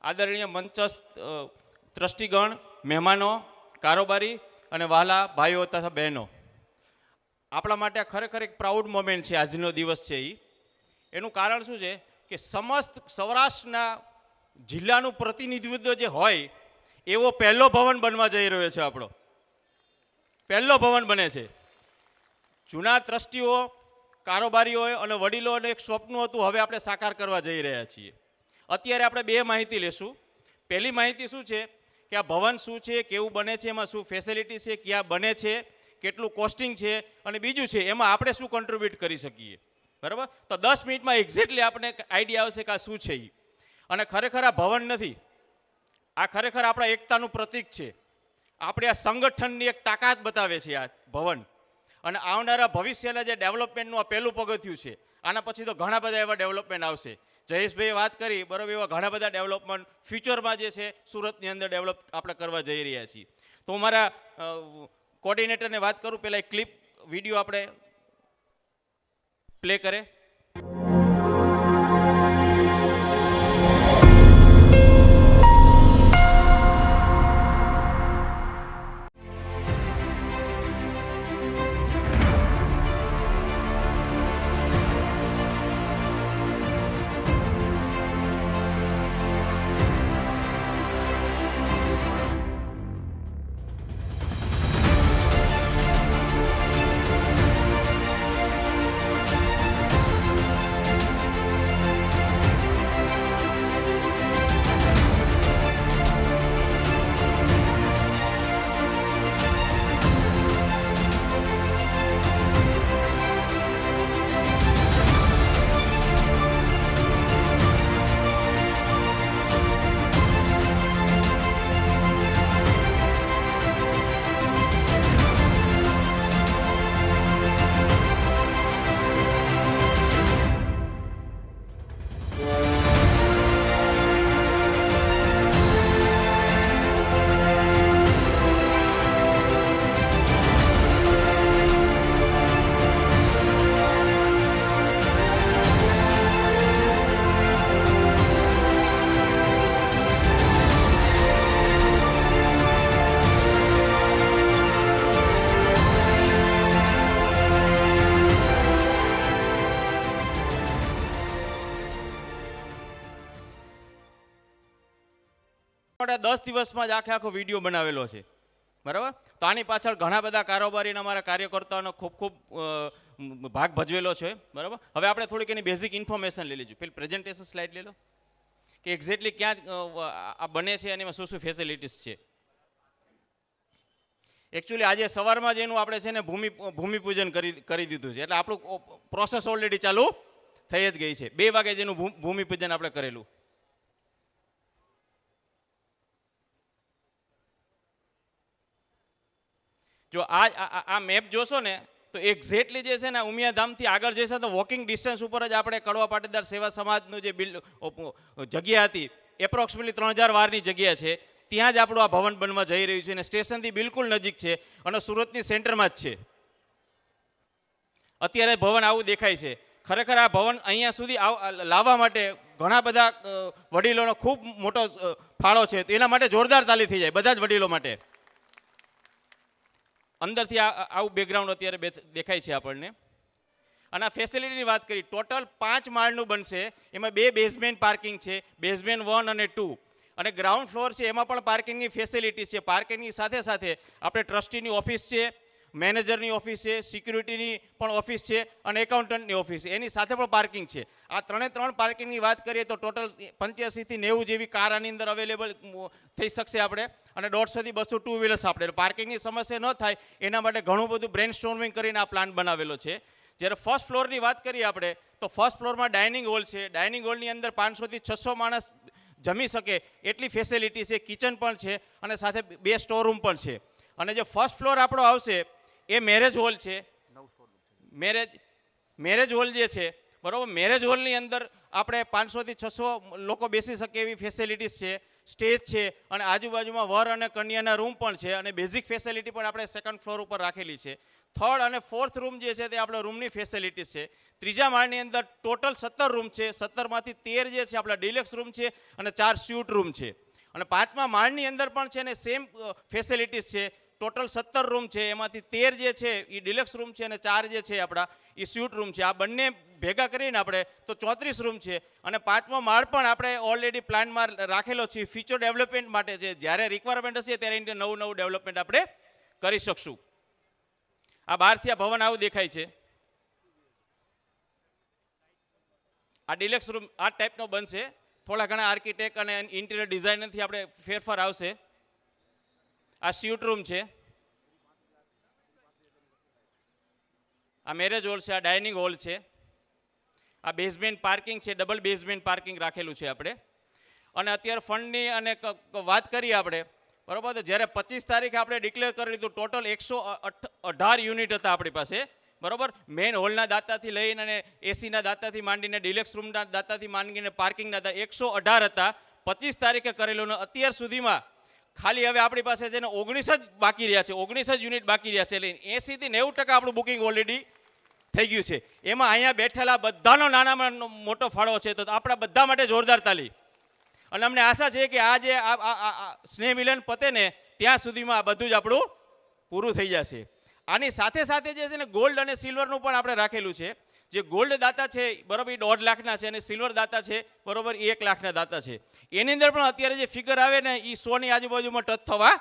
આદરણીય મંચસ્થ ટ્રસ્ટીગણ, મહેમાનો, કારોબારી અને વહાલા ભાઈઓ તથા બહેનો, આપણા માટે ખરેખર એક પ્રાઉડ મોમેન્ટ છે આજનો દિવસ છે. એનું કારણ શું છે કે સમસ્ત સૌરાષ્ટ્રના જિલ્લાનું પ્રતિનિધિત્વ જે હોય એવો પહેલો ભવન બનવા જઈ રહ્યો છે. આપણો પહેલો ભવન બને છે. જૂના ટ્રસ્ટીઓ, કારોબારીઓ અને વડીલોનું એક સ્વપ્ન હતું, હવે આપણે સાકાર કરવા જઈ રહ્યા છીએ. અત્યારે આપણે બે માહિતી લેશું. પહેલી માહિતી શું છે કે આ ભવન શું છે, કેવું બને છે, એમાં શું ફેસિલિટી છે, ક્યાં બને છે, કેટલું કોસ્ટિંગ છે, અને બીજું છે એમાં આપણે શું કોન્ટ્રીબ્યુટ કરી શકીએ. બરાબર? તો 10 મિનિટમાં એક્ઝેક્ટલી આપણે આઈડિયા આવશે કે આ શું છે એ. અને ખરેખર આ ભવન નથી, આ ખરેખર આપણા એકતાનું પ્રતીક છે. આપણે આ સંગઠનની એક તાકાત બતાવે છે આ ભવન. અને આવનારા ભવિષ્યના જે ડેવલપમેન્ટનું આ પહેલું પગથિયું છે. આના પછી તો ઘણા બધા એવા ડેવલપમેન્ટ આવશે. જયેશભાઈએ વાત કરી બરાબર, એવા ઘણા બધા ડેવલપમેન્ટ ફ્યુચરમાં જે છે સુરતની અંદર ડેવલપ આપણે કરવા જઈ રહ્યા છીએ. તો હું મારા કોર્ડિનેટરને વાત કરું, પહેલાં એક ક્લિપ વિડીયો આપણે પ્લે કરે. આપણે 10 દિવસમાં જ આખો વિડીયો બનાવેલો છે. બરાબર? તો આની પાછળ ઘણા બધા કારોબારીના અમારા કાર્યકર્તાઓનો ખૂબ ખૂબ ભાગ ભજવેલો છે. બરાબર? હવે આપણે થોડીક એની બેઝિક ઇન્ફોર્મેશન લઈ લઈશું. પેલી પ્રેઝન્ટેશન સ્લાઇડ લઈ લો કે એક્ઝેક્ટલી ક્યાં આ બને છે અને એમાં શું શું ફેસિલિટીઝ છે. એકચ્યુઅલી આજે સવારમાં જ એનું આપણે છે ને ભૂમિપૂજન કરી દીધું છે. એટલે આપણું પ્રોસેસ ઓલરેડી ચાલુ થઈ જ ગઈ છે. 2 વાગે જેનું ભૂમિપૂજન આપણે કરેલું. જો આ મેપ જોશો ને તો એક્ઝેક્ટલી જે છે ને ઉમિયાધામથી આગળ જશે તો વોકિંગ ડિસ્ટન્સ ઉપર જ આપણે કડવા પાટીદાર સેવા સમાજનું જે જગ્યા હતી એપ્રોક્સિમેટલી 3000 વારની જગ્યા છે. ત્યાં જ આપણું આ ભવન બનવા જઈ રહ્યું છે અને સ્ટેશનથી બિલકુલ નજીક છે અને સુરતની સેન્ટરમાં જ છે. અત્યારે ભવન આવું દેખાય છે. ખરેખર આ ભવન અહીંયા સુધી લાવવા માટે ઘણા બધા વડીલોનો ખૂબ મોટો ફાળો છે. તો એના માટે જોરદાર તાલી થઈ જાય બધા જ વડીલો માટે. અંદરથી આવું બેકગ્રાઉન્ડ અત્યારે દેખાય છે આપણને. અને આ ફેસિલિટીની વાત કરી, ટોટલ 5 માળનું બનશે. એમાં 2 બેઝમેન્ટ પાર્કિંગ છે, બેઝમેન્ટ 1 અને 2. અને ગ્રાઉન્ડ ફ્લોર છે એમાં પણ પાર્કિંગની ફેસિલિટી છે. પાર્કિંગની સાથે સાથે આપણે ટ્રસ્ટીની ઓફિસ છે, મેનેજરની ઓફિસ છે, સિક્યુરિટીની પણ ઓફિસ છે અને એકાઉન્ટન્ટની ઓફિસ છે. એની સાથે પણ પાર્કિંગ છે. આ 3 પાર્કિંગની વાત કરીએ તો ટોટલ 85 થી 90 જેવી કાર આની અંદર અવેલેબલ થઈ શકશે આપણે. અને 150 થી 200 ટુ વ્હીલર્સ આપણે. પાર્કિંગની સમસ્યા ન થાય એના માટે ઘણું બધું બ્રેઇનસ્ટોર્મિંગ કરીને આ પ્લાન બનાવેલો છે. જ્યારે ફર્સ્ટ ફ્લોરની વાત કરીએ આપણે તો ફર્સ્ટ ફ્લોરમાં ડાઇનિંગ હોલ છે. ડાઇનિંગ હોલની અંદર 500 થી 600 માણસ જમી શકે એટલી ફેસિલિટી છે. કિચન પણ છે અને સાથે 2 સ્ટોર રૂમ પણ છે. અને જે ફર્સ્ટ ફ્લોર આપણો આવશે એ મેરેજ હોલ છે. મેરેજ હોલ જે છે બરાબર, મેરેજ હોલની અંદર આપણે 500 થી 600 લોકો બેસી શકે એવી ફેસિલિટીઝ છે. સ્ટેજ છે અને આજુબાજુમાં વર અને કન્યાના રૂમ પણ છે અને બેઝિક ફેસિલિટી પણ આપણે સેકન્ડ ફ્લોર ઉપર રાખેલી છે. થર્ડ અને ફોર્થ રૂમ જે છે તે આપણા રૂમની ફેસિલિટીઝ છે. ત્રીજા માળની અંદર ટોટલ 17 રૂમ છે. 17માંથી 13 જે છે આપણા ડિલેક્સ રૂમ છે અને 4 સ્યુટ રૂમ છે. અને પાંચમા માળની અંદર પણ છે ને સેમ ફેસિલિટીઝ છે. ટોટલ 17 રૂમ છે, એમાંથી 13 જે છે એ ડિલેક્સ રૂમ છે અને 4 જે છે આપણા એ સ્યુટ રૂમ છે. આ બંને ભેગા કરીને આપણે તો 34 રૂમ છે. અને પાંચમો માળ પણ આપણે ઓલરેડી પ્લાનમાં રાખેલો છે, ફ્યુચર ડેવલપમેન્ટ માટે છે. જ્યારે રિક્વાયરમેન્ટ હશે ત્યારે એની નવું ડેવલપમેન્ટ આપણે કરી શકશું. આ બહારથી આ ભવન આવું દેખાય છે. આ ડિલેક્સ રૂમ આ ટાઈપનો બનશે. થોડા ઘણા આર્કિટેક્ટ અને ઇન્ટિરિયર ડિઝાઇનરથી આપણે ફેરફાર આવશે. આ સ્યુટ રૂમ છે, આ મેરેજ હોલ છે, આ ડાઇનિંગ હોલ છે, આ બેઝમેન્ટ પાર્કિંગ છે, ડબલ બેઝમેન્ટ પાર્કિંગ રાખેલું છે આપણે. અને અત્યારે ફંડની અને વાત કરીએ આપણે, બરાબર, તો જ્યારે 25 તારીખે આપણે ડિક્લેર કરી દીધું, ટોટલ 118 યુનિટ હતા આપણી પાસે, બરાબર. મેઇન હોલના દાતાથી લઈને અને એસીના દાતાથી માંડીને ડિલેક્સ રૂમના દાતાથી માંડીને પાર્કિંગના 118 હતા. 25 તારીખે કરેલું. અત્યાર સુધીમાં ખાલી હવે આપણી પાસે છે ને 19 જ બાકી રહ્યા છે, 19 જ યુનિટ બાકી રહ્યા છે. એટલે 80 થી 90% આપણું બુકિંગ ઓલરેડી થઈ ગયું છે. એમાં અહીંયા બેઠેલા બધાનો નાનામાં મોટો ફાળો છે, તો આપણા બધા માટે જોરદાર તાલી. અને અમને આશા છે કે આ જે સ્નેહ મિલન પતે ને ત્યાં સુધીમાં આ બધું જ આપણું પૂરું થઈ જશે. આની સાથે સાથે જે છે ને ગોલ્ડ અને સિલ્વરનું પણ આપણે રાખેલું છે. જે ગોલ્ડ દાતા છે, બરાબર, એ 1.5 લાખના છે અને સિલ્વર દાતા છે, બરાબર, એ 1 લાખના દાતા છે. એની અંદર પણ અત્યારે જે ફિગર આવે ને એ 100ની આજુબાજુમાં ટચ થવા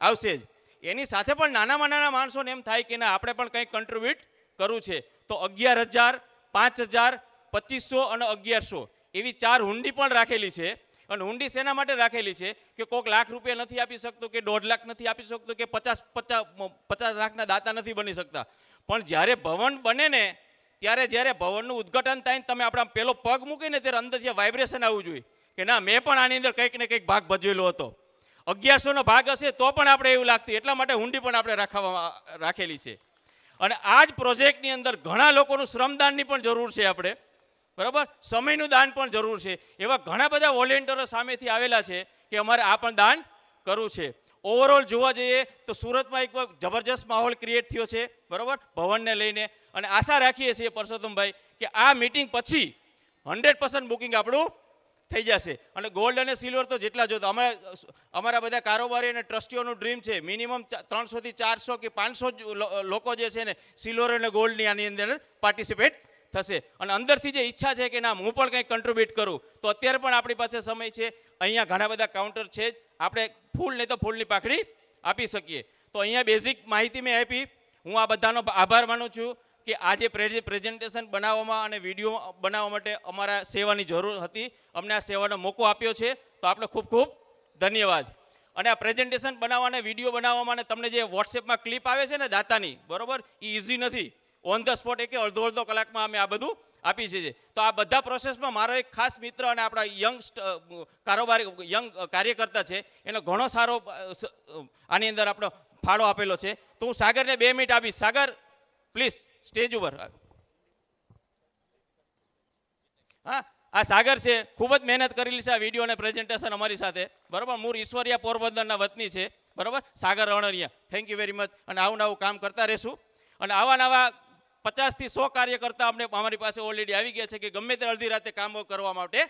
આવશે જ. એની સાથે પણ નાનામાં નાના માણસોને એમ થાય કે ના આપણે પણ કંઈક કન્ટ્રીબ્યુટ કરવું છે. તો 11,000, 5,000, 2,500 અને 1,100 એવી 4 હુંડી પણ રાખેલી છે. અને હુંડી શેના માટે રાખેલી છે કે કોઈક લાખ રૂપિયા નથી આપી શકતો, કે 1.5 લાખ નથી આપી શકતો, કે 50 લાખના દાતા નથી બની શકતા. પણ જ્યારે ભવન બને ને ત્યારે જ્યારે ભવનનું ઉદ્ઘાટન થાય, તમે આપણા પેલો પગ મૂકીને ત્યારે અંદરથી વાઇબ્રેશન આવવું જોઈએ કે ના મેં પણ આની અંદર કંઈક ને કંઈક ભાગ ભજવેલો હતો. 1100નો ભાગ હશે તો પણ આપણે એવું લાગતું. એટલા માટે હુંડી પણ આપણે રાખેલી છે. અને આ જ પ્રોજેક્ટની અંદર ઘણા લોકોનું શ્રમદાનની પણ જરૂર છે આપણે, બરાબર, સમયનું દાન પણ જરૂર છે. એવા ઘણા બધા વોલેન્ટિયરો સામેથી આવેલા છે કે અમારે આ પણ દાન કરવું છે. ઓવરઓલ જોવા જઈએ તો સુરતમાં એક જબરજસ્ત માહોલ ક્રિએટ થયો છે, બરાબર, ભવનને લઈને. અને આશા રાખીએ છીએ પરસોત્તમભાઈ કે આ મીટિંગ પછી 100% બુકિંગ આપણું થઈ જશે. અને ગોલ્ડ અને સિલ્વર તો જેટલા જોતો અમારા બધા કારોબારી અને ટ્રસ્ટીઓનું ડ્રીમ છે મિનિમમ 300 થી 400 કે 500 લોકો જે છે ને સિલ્વર અને ગોલ્ડની આની અંદર પાર્ટિસિપેટ થશે. અને અંદરથી જે ઈચ્છા છે કે ના હું પણ કંઈક કન્ટ્રીબ્યુટ કરું, તો અત્યારે પણ આપણી પાસે સમય છે. અહીંયા ઘણા બધા કાઉન્ટર છે જ, આપણે ફૂલ નહીં તો ફૂલની પાખડી આપી શકીએ. તો અહીંયા બેઝિક માહિતી મેં આપી. હું આ બધાનો આભાર માનું છું કે આજે પ્રેઝન્ટેશન બનાવવામાં અને વિડીયો બનાવવા માટે અમારા સેવાની જરૂર હતી. અમને આ સેવાનો મોકો આપ્યો છે, તો આપણે ખૂબ ખૂબ ધન્યવાદ. અને આ પ્રેઝન્ટેશન બનાવવાને વિડીયો બનાવવામાં અને તમને જે વોટ્સએપમાં ક્લિપ આવે છે ને દાતાની, બરાબર, એ ઇઝી નથી. ઓન ધ સ્પોટ અડધો કલાકમાં અમે આ બધું આપી છે. તો આ બધા પ્રોસેસમાં મારો એક ખાસ મિત્ર અને આપણા યંગ કાર્યકર્તા છે, એનો ઘણો સારો આની અંદર આપણો ફાળો આપેલો છે. તો હું સાગરને 2 મિનિટ આપીશ. સાગર પ્લીઝ સ્ટેજ ઉપર. હા, આ સાગર છે, ખૂબ જ મહેનત કરેલી છે આ વિડીયો અને પ્રેઝન્ટેશન અમારી સાથે, બરાબર. મૂળ ઈશ્વરિયા પોરબંદરના વતની છે, બરાબર, Sagar Ranariya. Thank you very much. અને આવું કામ કરતા રહેશું. અને આવા નવા 50 થી 100 કાર્યકર્તા અમારી પાસે ઓલરેડી આવી ગયા છે કે ગમે તે અડધી રાતે કામો કરવા માટે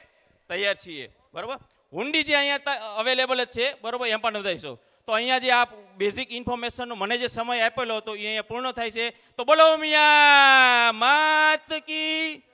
તૈયાર છીએ, બરાબર. હુંડી જે અહીંયા અવેલેબલ જ છે, બરાબર, એમ પણ વધારીશું. તો અહીંયા જે આ બેઝિક ઇન્ફોર્મેશનનો મને જે સમય આપેલો હતો એ અહીંયા પૂર્ણ થાય છે. તો બોલો મિયા માત કી